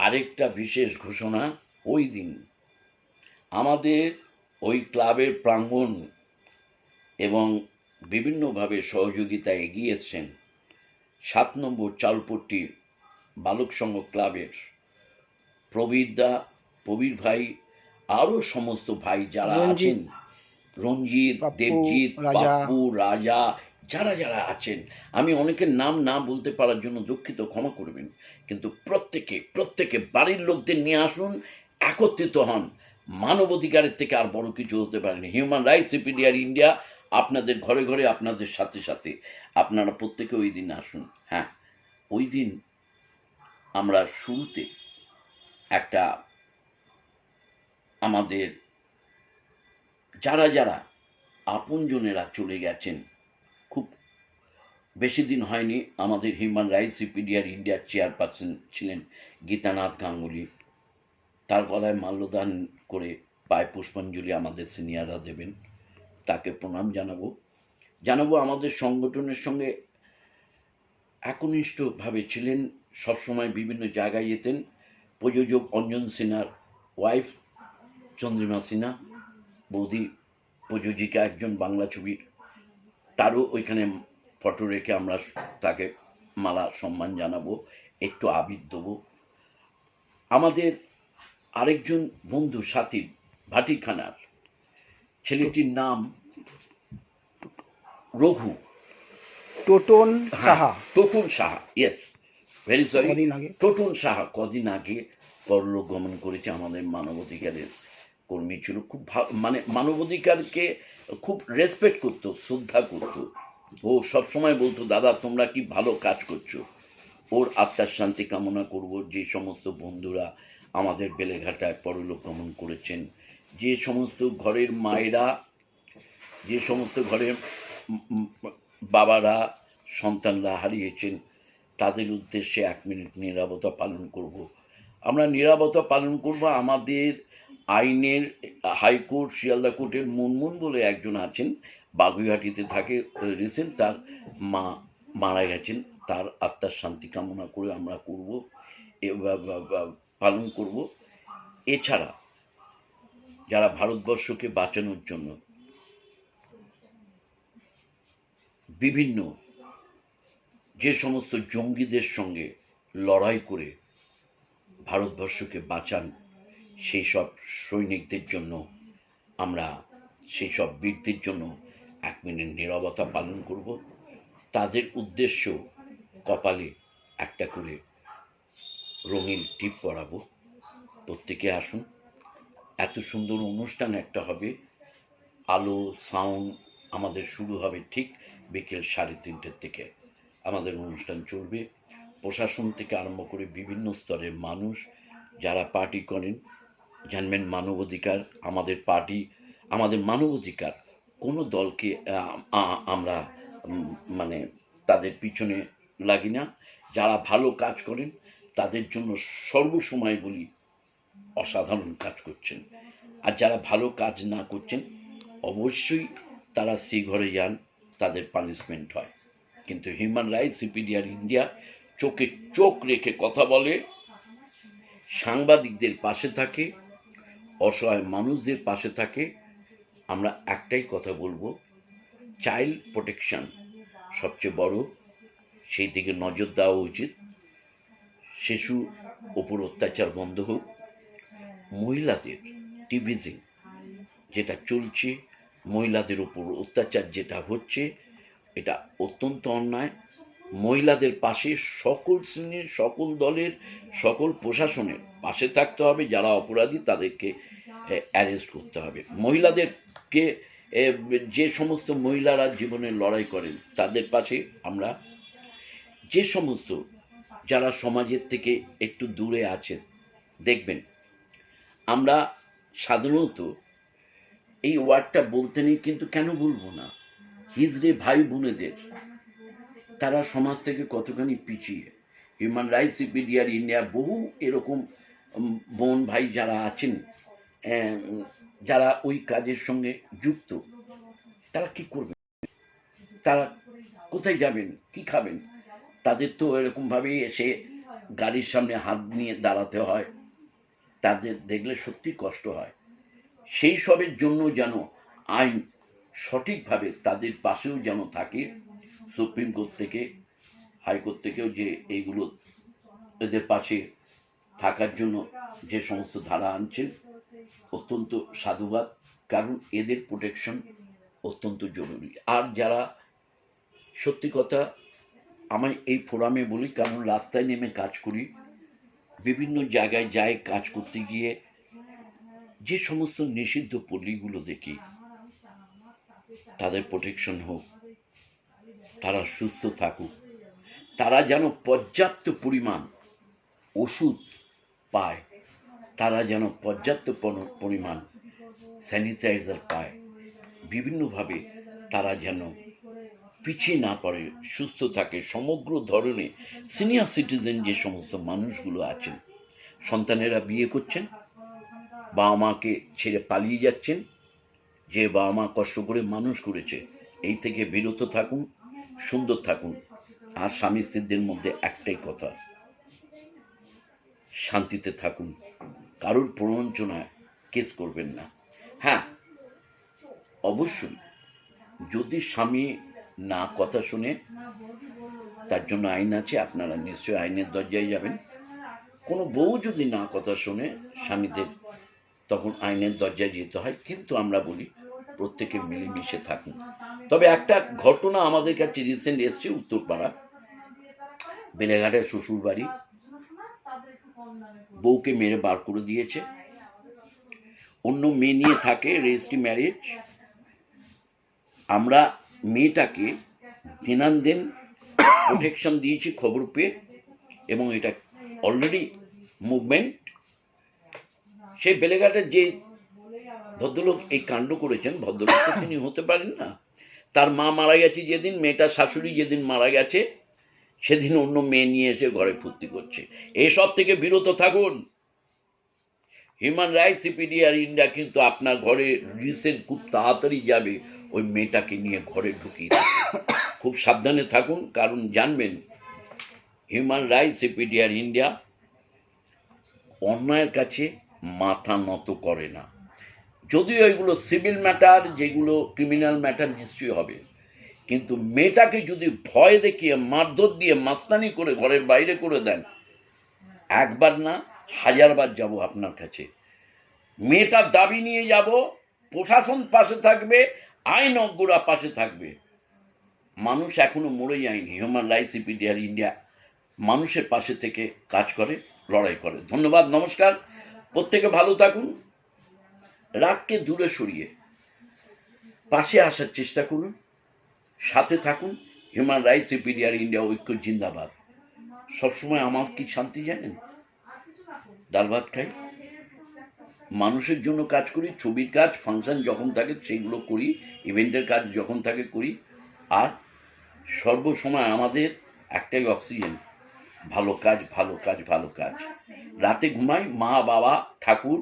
আরেকটা বিশেষ ঘোষণা, ওই দিন আমাদের ওই ক্লাবের প্রাঙ্গণ এবং বিভিন্নভাবে সহযোগিতা এগিয়ে এসছেন 7 নম্বর চালপট্টির বালক সংঘ ক্লাবের প্রবীর ভাই, আরও সমস্ত ভাই যারা আছেন, রঞ্জিত, দেবজিৎ, পাপ্পু, রাজা, যারা যারা আছেন, আমি অনেকের নাম না বলতে পারার জন্য দুঃখিত, ক্ষমা করবেন। কিন্তু প্রত্যেকে বাড়ির লোকদের নিয়ে আসুন, একত্রিত হন। মানবাধিকারের থেকে আর বড় কিছু হতে পারেনি। হিউম্যান রাইটস সিপিডিআর ইন্ডিয়া আপনাদের ঘরে ঘরে, আপনাদের সাথে সাথে, আপনারা প্রত্যেকে ওই দিন আসুন। হ্যাঁ, ওই দিন আমরা শুরুতে একটা আমাদের যারা যারা আপনজনেরা চলে গেছেন, খুব বেশি দিন হয়নি, আমাদের হিউম্যান রাইটস সিপিডিআর ইন্ডিয়ার চেয়ারপারসন ছিলেন গীতানাথ গাঙ্গুলি, তার গলায় মাল্যদান করে পায়ে পুষ্পাঞ্জলি আমাদের সিনিয়ররা দেবেন, তাকে প্রণাম জানাবো। আমাদের সংগঠনের সঙ্গে একনিষ্ঠভাবে ছিলেন, সবসময় বিভিন্ন জায়গায় যেতেন প্রযোজক অঞ্জন সিনহার ওয়াইফ চন্দ্রিমা সিনহা, বৌদি প্রযোজিকা একজন বাংলা ছবির, তারও ওইখানে ফটো রেখে আমরা তাকে মালা সম্মান জানাবো, একটু আবির দেবো। আমাদের আরেকজন বন্ধু সাথী ভাটিখানার ছেলেটির নাম Raghu, Toton Saha, yes, very sorry, Toton Saha কদিন আগে পরলোক গমন করেছে। আমাদের মানবাধিকারের কর্মী ছিল, খুব মানে মানবাধিকারকে খুব রেসপেক্ট করতো, শ্রদ্ধা করতো। ও সবসময় বলতো, দাদা তোমরা কি ভালো কাজ করছো। ওর আত্মার শান্তি কামনা করব। যে সমস্ত বন্ধুরা আমাদের বেলেঘাটায় পরলোক গমন করেছেন, যে সমস্ত ঘরের মায়েরা, যে সমস্ত ঘরের বাবারা সন্তানরা হারিয়েছেন, তাদের উদ্দেশ্যে 1 মিনিট নীরবতা পালন করব। আমরা নীরবতা পালন করব। আমাদের আইনের হাইকোর্ট, শিয়ালদা কোর্টের মুনমুন বলে একজন আছেন, বাগুইহাটিতে থাকে, রিসেন্ট তার মা মারা গেছেন, তার আত্মার শান্তি কামনা করে আমরা করব, পালন করব। এছাড়া যারা ভারতবর্ষকে বাঁচানোর জন্য বিভিন্ন যে সমস্ত জঙ্গিদের সঙ্গে লড়াই করে ভারতবর্ষকে বাঁচান, সেই সব সৈনিকদের জন্য আমরা, সেই সব বীরদের জন্য 1 মিনিট নীরবতা পালন করব। তাদের উদ্দেশ্য কপালে একটা করে রঙিন টিপ পরাবো। প্রত্যেকে আসুন। এত সুন্দর অনুষ্ঠান একটা হবে, আলো সাউন্ড আমাদের শুরু হবে ঠিক বিকেল 3:30 থেকে আমাদের অনুষ্ঠান চলবে। প্রশাসন থেকে আরম্ভ করে বিভিন্ন স্তরের মানুষ যারা পার্টি করেন, জানবেন মানবাধিকার আমাদের পার্টি, আমাদের মানবাধিকার কোনো দলকে আমরা মানে তাদের পিছনে লাগি না। যারা ভালো কাজ করেন তাদের জন্য সর্বসময় বলি অসাধারণ কাজ করছেন, আর যারা ভালো কাজ না করছেন অবশ্যই তারা সেই ঘরে যান, তাদের পানিশমেন্ট হয়। কিন্তু হিউম্যান রাইটস সিপিডিআর ইন্ডিয়া চোখে চোখ রেখে কথা বলে, সাংবাদিকদের পাশে থাকে, অসহায় মানুষদের পাশে থাকে। আমরা একটাই কথা বলবো, চাইল্ড প্রোটেকশন সবচেয়ে বড়, সেই দিকে নজর দেওয়া উচিত। শিশু ওপর অত্যাচার বন্ধ হোক। মহিলাদের টিভিজিং যেটা চলছে, মহিলাদের উপর অত্যাচার যেটা হচ্ছে, এটা অত্যন্ত অন্যায়। মহিলাদের পাশে সকল শ্রেণীর, সকল দলের, সকল প্রশাসনের পাশে থাকতে হবে। যারা অপরাধী তাদেরকে অ্যারেস্ট করতে হবে। মহিলাদেরকে, যে সমস্ত মহিলারা জীবনে লড়াই করেন তাদের পাশে আমরা, যে সমস্ত যারা সমাজের থেকে একটু দূরে আছেন, দেখবেন আমরা সাধারণত এই ওয়ার্ডটা বলতে নেই, কিন্তু কেন বলবো না, হিজড়ে ভাই বোনেদের, তারা সমাজ থেকে কতখানি পিছিয়ে। হিউম্যান রাইটস সিপিডিআর ইন্ডিয়া বহু এরকম বোন ভাই যারা আছেন, যারা ওই কাজের সঙ্গে যুক্ত, তারা কি করবেন, তারা কোথায় যাবেন, কি খাবেন, তাদের তো এরকমভাবেই এসে গাড়ির সামনে হাত নিয়ে দাঁড়াতে হয়, তাদের দেখলে সত্যি কষ্ট হয়। সেই সবের জন্য যেন আইন সঠিকভাবে তাদের পাশেও যেন থাকে, সুপ্রিম কোর্ট থেকে, হাইকোর্ট থেকেও যে এইগুলো এদের পাশে থাকার জন্য যে সমস্ত ধারা আনছেন, অত্যন্ত সাধুবাদ, কারণ এদের প্রোটেকশন অত্যন্ত জরুরি। আর যারা সত্যি কথা আমি এই ফোরামে বলি, কারণ রাস্তায় নেমে কাজ করি, বিভিন্ন জায়গায় যাই কাজ করতে গিয়ে যে সমস্ত নিষিদ্ধ পল্লীগুলো দেখি, তাদের প্রোটেকশন হোক, তারা সুস্থ থাকুক, তারা যেন পর্যাপ্ত পরিমাণ ওষুধ পায়, তারা যেন পর্যাপ্ত পরিমাণ স্যানিটাইজার পায়, বিভিন্নভাবে তারা যেন পিছিয়ে না পড়ে, সুস্থ থাকে। সমগ্র ধরনের সিনিয়র সিটিজেন যে সমস্ত মানুষগুলো আছেন, সন্তানেরা বিয়ে করছেন, বাবা মাকে ছেড়ে পালিয়ে যাচ্ছেন, যে বাবা মা কষ্ট করে মানুষ করেছে, এই থেকে বিরত থাকুন, সুন্দর থাকুন। আর স্বামী স্ত্রীদের মধ্যে একটাই কথা, শান্তিতে থাকুন, কারোর প্রবঞ্চনায় কেস করবেন না। হ্যাঁ, অবশ্যই যদি স্বামী না কথা শুনে, তার জন্য আইন আছে, আপনারা নিশ্চয়ই আইনের দরজায় যাবেন। কোনো বউ যদি না কথা শোনে স্বামীদের, তখন আইনের দরজায় যেতে হয়। কিন্তু আমরা বলি প্রত্যেকে মিলেমিশে থাকুন। তবে একটা ঘটনা আমাদের কাছে রিসেন্ট এসছে, উত্তরপাড়া বেলেঘাটের শ্বশুর বাড়ি, বউকে মেরে বার করে দিয়েছে, অন্য মেয়ে নিয়ে থাকে, রেজিস্ট্রি ম্যারেজ। আমরা মেয়েটাকে দিনান্দিন প্রোটেকশন দিয়েছি খবর পেয়ে, এবং এটা অলরেডি মুভমেন্ট। সেই বেলেঘাটের যে ভদ্রলোক এই কাণ্ড করেছেন, ভদ্রলোক তো তিনি হতে পারেন না। তার মা মারা গেছে যেদিন, মেয়েটার শাশুড়ি যেদিন মারা গেছে, সেদিন অন্য মেয়ে নিয়ে এসে ঘরে ফুর্তি করছে। এসব থেকে বিরত থাকুন। হিউম্যান রাইটস সিপিডিআর ইন্ডিয়া কিন্তু আপনার ঘরে রিসেন্ট খুব তাড়াতাড়ি যাবে ওই মেয়েটাকে নিয়ে ঘরে ঢুকিয়ে। খুব সাবধানে থাকুন, কারণ জানবেন হিউম্যান রাইটস সিপিডিআর ইন্ডিয়া অন্যায়ের কাছে মাথা নত করে না। যদিও এগুলো সিভিল ম্যাটার, যেগুলো ক্রিমিনাল ম্যাটার নিশ্চয়ই হবে, কিন্তু মেয়েটাকে যদি ভয় দেখিয়ে, মারধর দিয়ে, মাস্তানি করে ঘরের বাইরে করে দেন, একবার না 1000বার যাব আপনার কাছে। মেয়েটার দাবি নিয়ে যাব, প্রশাসন পাশে থাকবে, আইনজ্ঞরা পাশে থাকবে। মানুষ এখনো মরে যায়নি। হিউম্যান রাইটস সিপিডিআর ইন্ডিয়া মানুষের পাশে থেকে কাজ করে, লড়াই করে। ধন্যবাদ, নমস্কার, প্রত্যেকে ভালো থাকুন। রাগকে দূরে সরিয়ে পাশে আসার চেষ্টা করুন, সাথে থাকুন। হিউম্যান রাইটস সিপিডিআর ইন্ডিয়া ঐক্য জিন্দাবাদ। সবসময় আমার কি শান্তি জানেন? ডাল ভাত খাই, মানুষের জন্য কাজ করি, ছবির কাজ, ফাংশন যখন থাকে সেইগুলো করি, ইভেন্টের কাজ যখন থাকে করি। আর সর্বসময় আমাদের একটাই অক্সিজেন, ভালো কাজ, ভালো কাজ, ভালো কাজ। রাতে ঘুমাই, মা বাবা ঠাকুর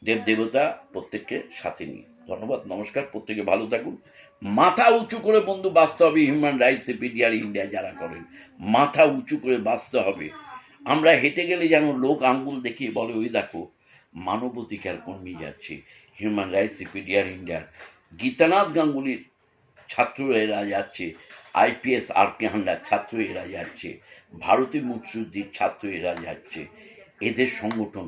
দেব দেবতা প্রত্যেককে সাথে নিয়ে। ধন্যবাদ, নমস্কার, প্রত্যেকে ভালো থাকুন। মাথা উঁচু করে বন্ধু বাঁচতে হবে। হিউম্যান রাইটস সিপিডিআর ইন্ডিয়া যারা করেন, মাথা উঁচু করে বাঁচতে হবে। আমরা হেঁটে গেলে যেন লোক আঙ্গুল দেখিয়ে বলে, ওই দেখো মানবাধিকার কর্মী যাচ্ছে। হিউম্যান রাইটস সিপিডিআর ইন্ডিয়ার গীতানাথ গাঙ্গুলির ছাত্র এরা যাচ্ছে, আইপিএস আর কে হান্ডার ছাত্র এরা যাচ্ছে, ভারতী মুৎসুদ্দির ছাত্র এরা যাচ্ছে। এদের সংগঠন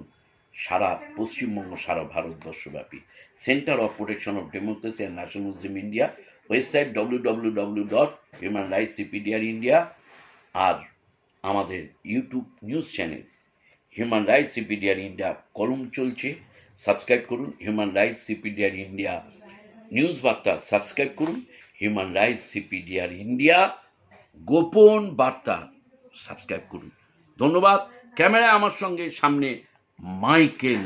সারা পশ্চিমবঙ্গ, সারা ভারতবর্ষব্যাপী। Centre of protection of democracy and nationalism India, website www.humanrightscpdrindia। আর আমাদের YouTube news channel human rights CPDR India কলম চলছে, সাবস্ক্রাইব করুন। Human rights CPDR India news বার্তা সাবস্ক্রাইব করুন। হিউম্যান রাইটস সিপিডিআর ইন্ডিয়া গোপন বার্তা সাবস্ক্রাইব করুন। ধন্যবাদ। ক্যামেরায় আমার সঙ্গে সামনে মাইকেল।